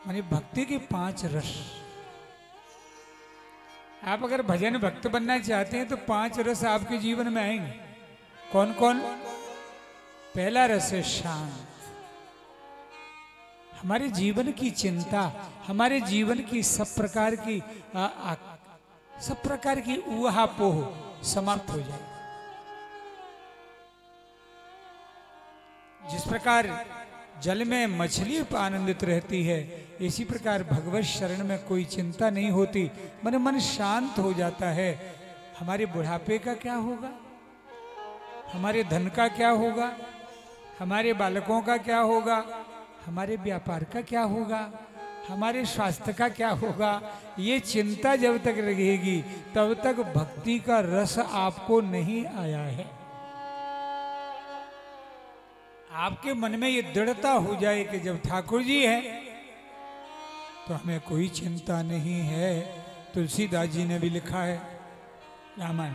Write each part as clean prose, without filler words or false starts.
माने भक्ति के 5 रस। आप अगर भजन भक्त बनना चाहते हैं तो 5 रस आपके जीवन में आएंगे। कौन कौन? पहला रस है शांत। हमारे जीवन की चिंता, हमारे जीवन की सब प्रकार की ऊहापोह समाप्त हो जाए। जिस प्रकार जल में मछली आनंदित रहती है, इसी प्रकार भगवत शरण में कोई चिंता नहीं होती, मन शांत हो जाता है। हमारे बुढ़ापे का क्या होगा, हमारे धन का क्या होगा, हमारे बालकों का क्या होगा, हमारे व्यापार का क्या होगा, हमारे स्वास्थ्य का क्या होगा, ये चिंता जब तक रहेगी तब तक भक्ति का रस आपको नहीं आया है। आपके मन में ये दृढ़ता हो जाए कि जब ठाकुर जी हैं तो हमें कोई चिंता नहीं है। तुलसीदास जी ने भी लिखा है रामायण,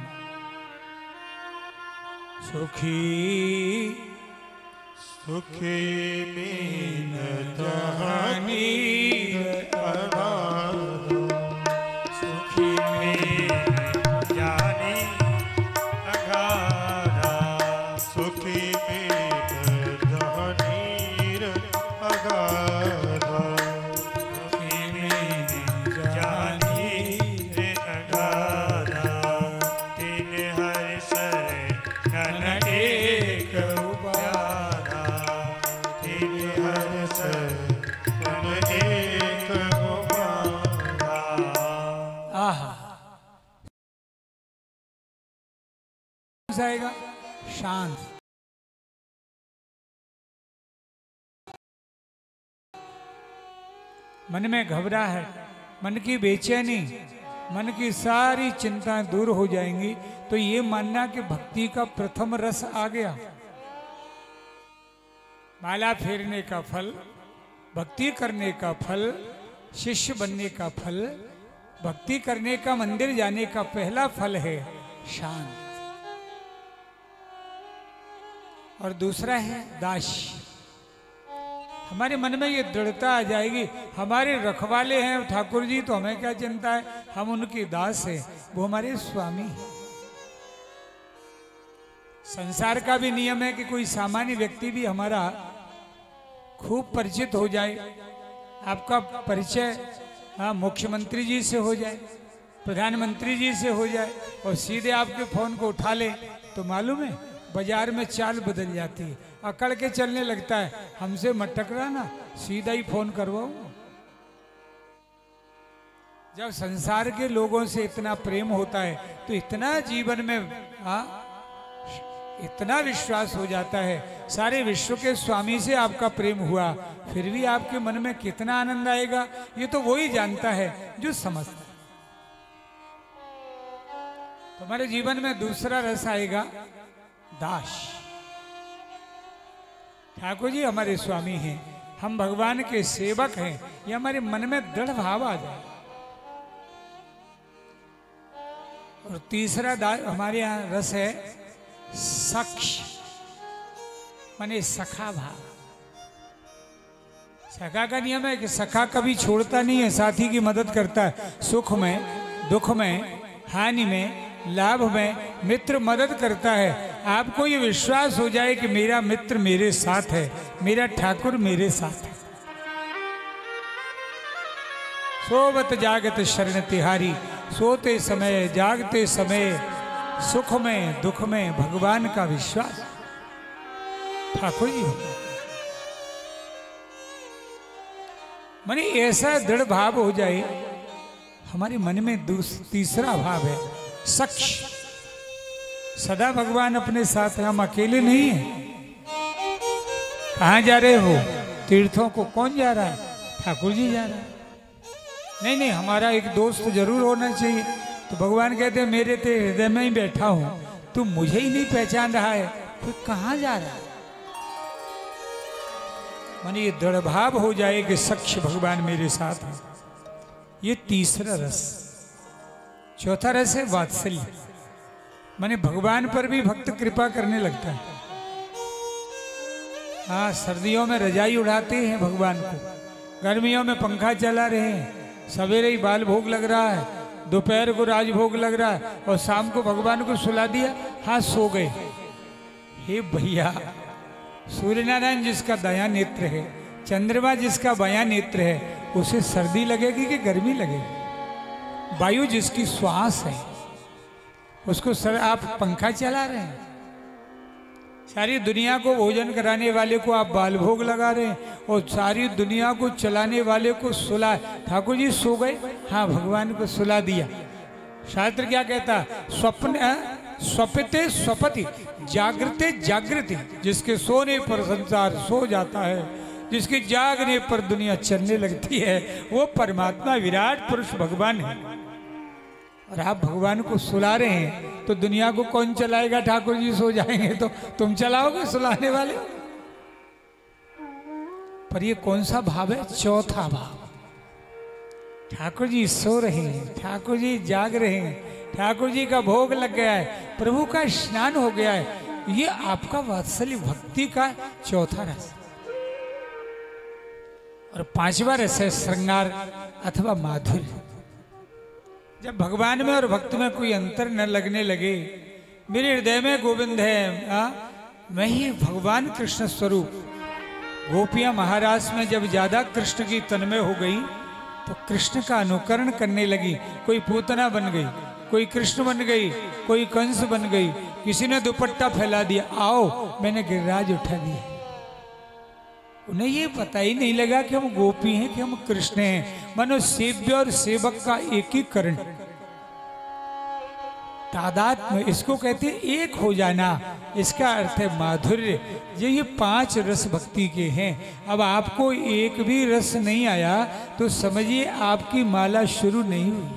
सुखी सुखी मीन कहानी सुखी मीन जानी अगाधा सुखी मीन जहानीर अगाधा सुखी मीन जानी अगाधा तीन हर सर कन एक उपाधा तीन हर सर कन एक उपाधा। आहा आएगा शांत। मन में घबराहट, मन की बेचैनी, मन की सारी चिंताएं दूर हो जाएंगी तो ये मानना कि भक्ति का प्रथम रस आ गया। माला फेरने का फल, भक्ति करने का फल, शिष्य बनने का फल, भक्ति करने का मंदिर जाने का पहला फल है शांत। और दूसरा है दास। हमारे मन में ये दृढ़ता आ जाएगी, हमारे रखवाले हैं ठाकुर जी तो हमें क्या चिंता है, हम उनके दास हैं, वो हमारे स्वामी हैं। संसार का भी नियम है कि कोई सामान्य व्यक्ति भी हमारा खूब परिचित हो जाए, आपका परिचय मुख्यमंत्री जी से हो जाए, प्रधानमंत्री जी से हो जाए और सीधे आपके फोन को उठा ले तो मालूम है बाजार में चाल बदल जाती है, अकड़ के चलने लगता है, हमसे मत टकराना, सीधा ही फोन करवाओ। जब संसार के लोगों से इतना प्रेम होता है तो इतना जीवन में इतना विश्वास हो जाता है, सारे विश्व के स्वामी से आपका प्रेम हुआ, फिर भी आपके मन में कितना आनंद आएगा ये तो वही जानता है जो समझता है। तुम्हारे जीवन में दूसरा रस आएगा दास। ठाकुर जी हमारे स्वामी हैं, हम भगवान के सेवक हैं, ये हमारे मन में दृढ़ भाव आ जाए। और तीसरा हमारे यहाँ रस है सख्श, माने सखा भाव। सखा का नियम है कि सखा कभी छोड़ता नहीं है, साथी की मदद करता है, सुख में, दुख में, हानि में, लाभ में मित्र मदद करता है। आपको ये विश्वास हो जाए कि मेरा मित्र मेरे साथ है, मेरा ठाकुर मेरे साथ है। सोवत जागत शरण तिहारी, सोते समय जागते समय सुख में दुख में भगवान का विश्वास ठाकुर जी होता है। माने ऐसा दृढ़ भाव हो जाए हमारे मन में। तीसरा भाव है सक्ष, सदा भगवान अपने साथ, हम अकेले नहीं हैं। कहाँ जा रहे हो? तीर्थों को। कौन जा रहा है? ठाकुर जी जा रहा है। नहीं नहीं, हमारा एक दोस्त जरूर होना चाहिए। तो भगवान कहते हैं मेरे ते हृदय में ही बैठा हूं, तू मुझे ही नहीं पहचान रहा है, तो कहाँ जा रहा है? माने ये दृढ़ भाव हो जाए कि सक्ष भगवान मेरे साथ है। ये तीसरा रस। चौथा रस है वात्सल्य, माने भगवान पर भी भक्त कृपा करने लगता है। हाँ, सर्दियों में रजाई उड़ाते हैं भगवान को, गर्मियों में पंखा चला रहे हैं, सवेरे ही बाल भोग लग रहा है, दोपहर को राजभोग लग रहा है और शाम को भगवान को सुला दिया, हाँ सो गए। हे भैया, सूर्य नारायण जिसका दया नेत्र है, चंद्रमा जिसका बया नेत्र है, उसे सर्दी लगेगी कि गर्मी लगेगी? वायु जिसकी श्वास है उसको आप पंखा चला रहे हैं। सारी दुनिया को भोजन कराने वाले को आप बाल भोग लगा रहे हैं और सारी दुनिया को चलाने वाले को सुला। ठाकुर जी सो गए, हाँ भगवान को सुला दिया। शास्त्र क्या कहता? स्वप्न स्वपते स्वपति, जागृते जागृति। जिसके सोने पर संसार सो जाता है, जिसके जागने पर दुनिया चलने लगती है, वो परमात्मा विराट पुरुष भगवान है। और आप भगवान को सुला रहे हैं तो दुनिया को कौन चलाएगा? ठाकुर जी सो जाएंगे तो तुम चलाओगे सुलाने वाले? पर ये कौन सा भाव है? चौथा भाव। ठाकुर जी सो रहे हैं, ठाकुर जी जाग रहे हैं, ठाकुर जी का भोग लग गया है, प्रभु का स्नान हो गया है। ये आपका वात्सल्य भक्ति का चौथा रस। और पांचवा रस है श्रृंगार अथवा माधुर्य। जब भगवान में और भक्त में कोई अंतर न लगने लगे, मेरे हृदय में गोविंद है, मैं ही भगवान कृष्ण स्वरूप। गोपियां महाराज में जब ज्यादा कृष्ण की तन्मय हो गई तो कृष्ण का अनुकरण करने लगी। कोई पूतना बन गई, कोई कृष्ण बन गई, कोई कंस बन गई, किसी ने दुपट्टा फैला दिया, आओ मैंने गिरिराज उठा दिया। उन्हें ये पता ही नहीं लगा कि हम गोपी हैं कि हम कृष्ण हैं। मानो सेव्य और सेवक का एकीकरण, तादात्म्य, इसको कहते हैं एक हो जाना। इसका अर्थ है माधुर्य। ये 5 रस भक्ति के हैं। अब आपको एक भी रस नहीं आया तो समझिए आपकी माला शुरू नहीं हुई।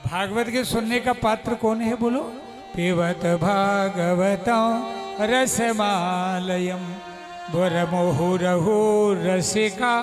भागवत के सुनने का पात्र कौन है बोलो? पिबत भागवतं रसमालयं वरमुहुरहो रसिका